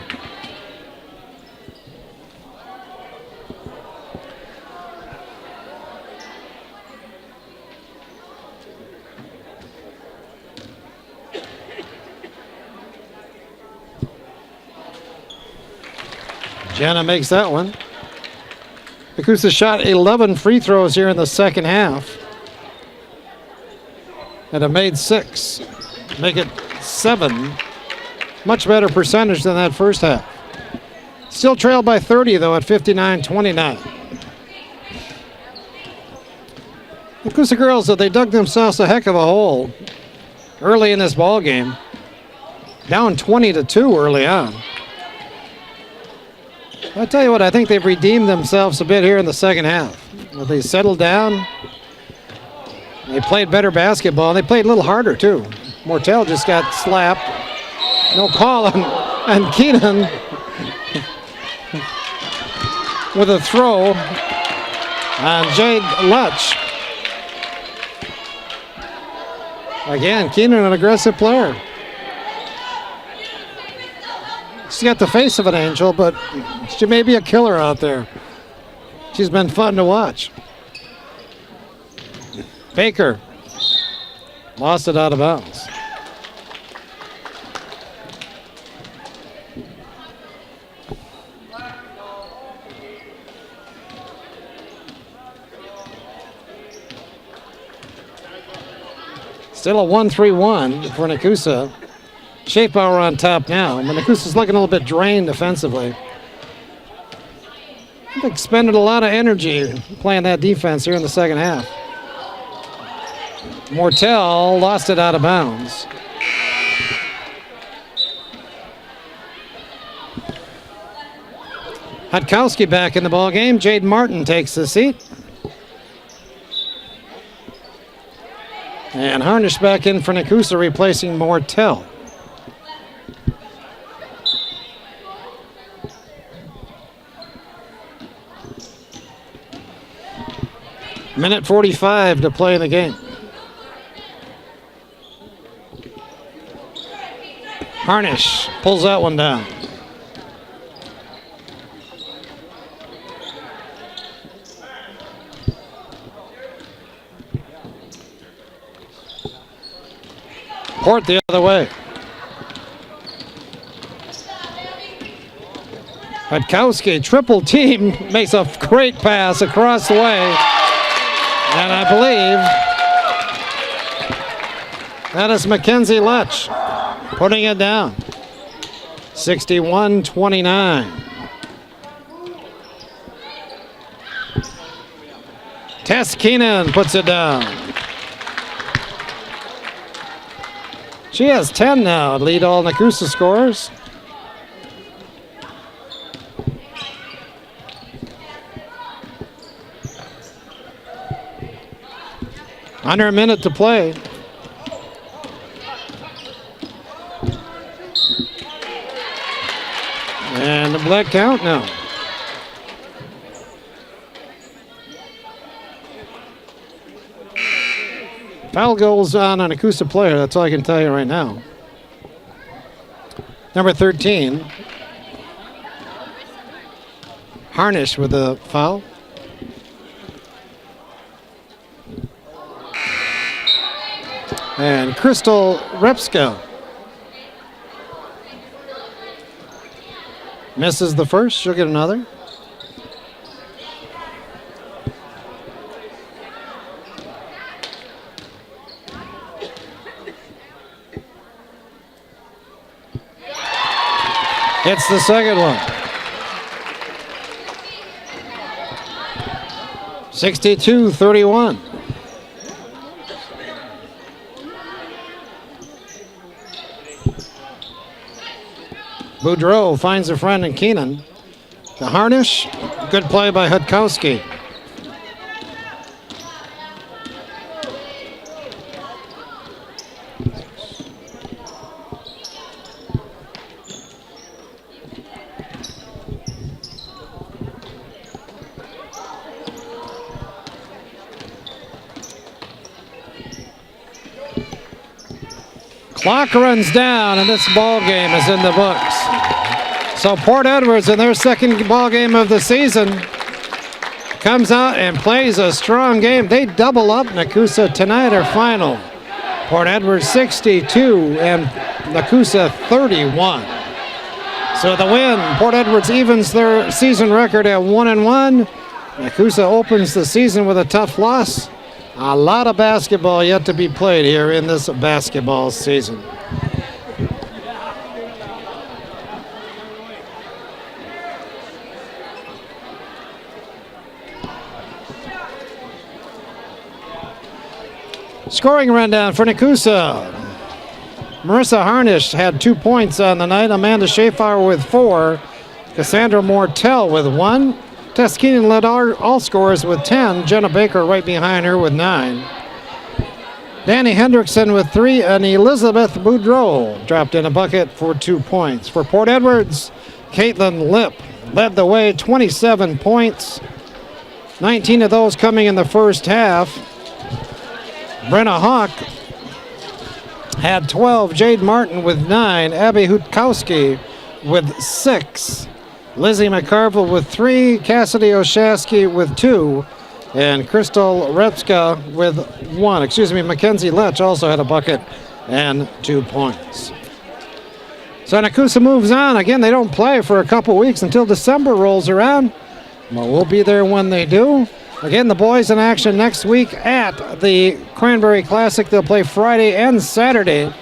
Jenna makes that one. Nekoosa shot 11 free throws here in the second half. And have made 6. Make it 7. Much better percentage than that first half. Still trailed by 30, though, at 59-29. Nekoosa girls, they dug themselves a heck of a hole early in this ball game. Down 20-2 early on. I tell you what, I think they've redeemed themselves a bit here in the second half. They settled down. They played better basketball, and they played a little harder, too. Mortel just got slapped. No call on Keenan with a throw on Jade Lutch. Again, Keenan, an aggressive player. She's got the face of an angel, but she may be a killer out there. She's been fun to watch. Baker lost it out of bounds. Still a 1-3-1 for Nekoosa. Shea Power on top now. But Nekoosa's looking a little bit drained defensively. They expended a lot of energy playing that defense here in the second half. Mortel lost it out of bounds. Hutkowski back in the ball game. Jade Martin takes the seat. And Harnish back in for Nekoosa, replacing Mortel. Minute 45 to play in the game. Harnish pulls that one down. Port the other way. Hutkowski, triple team, makes a great pass across the way. And I believe that is Mackenzie Lutch putting it down. 61-29. Tess Keenan puts it down. She has 10 now, lead all Nekoosa scorers. Under a minute to play. And the black count now. Foul goes on a Nekoosa player, that's all I can tell you right now. Number 13. Harnish with a foul. And Crystal Repska misses the first. She'll get another. Hits the second one. 62-31. Boudreau finds a friend in Keenan. The Harnish, good play by Hudkowski. Clock runs down, and this ball game is in the books. So Port Edwards, in their second ball game of the season, comes out and plays a strong game. They double up Nekoosa tonight, or final. Port Edwards 62 and Nekoosa 31. So the win, Port Edwards evens their season record at 1-1. Nekoosa opens the season with a tough loss. A lot of basketball yet to be played here in this basketball season. Scoring rundown for Nekoosa. Marissa Harnish had 2 points on the night. Amanda Schaefer with 4. Cassandra Mortel with 1. Tess Keenan led all scorers with 10. Jenna Baker right behind her with 9. Danny Hendrickson with 3, and Elizabeth Boudreau dropped in a bucket for 2 points. For Port Edwards, Caitlin Lipp led the way, 27 points. 19 of those coming in the first half. Brenna Hawk had 12. Jade Martin with 9. Abby Hutkowski with 6. Lizzie McCarville with 3, Cassidy Oshasky with 2, and Crystal Repska with 1. Mackenzie Letch also had a bucket and 2 points. So Nekoosa moves on. Again, they don't play for a couple weeks until December rolls around. Well, we'll be there when they do. Again, the boys in action next week at the Cranberry Classic. They'll play Friday and Saturday.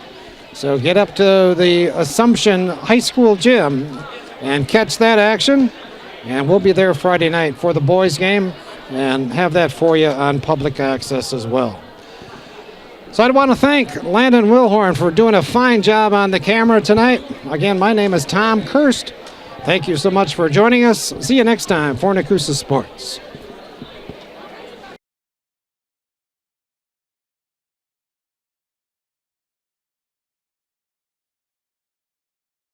So get up to the Assumption High School gym and catch that action. And we'll be there Friday night for the boys game and have that for you on public access as well. So I'd want to thank Landon Wilhorn for doing a fine job on the camera tonight. Again, my name is Tom Kirst. Thank you so much for joining us. See you next time for Nekoosa Sports.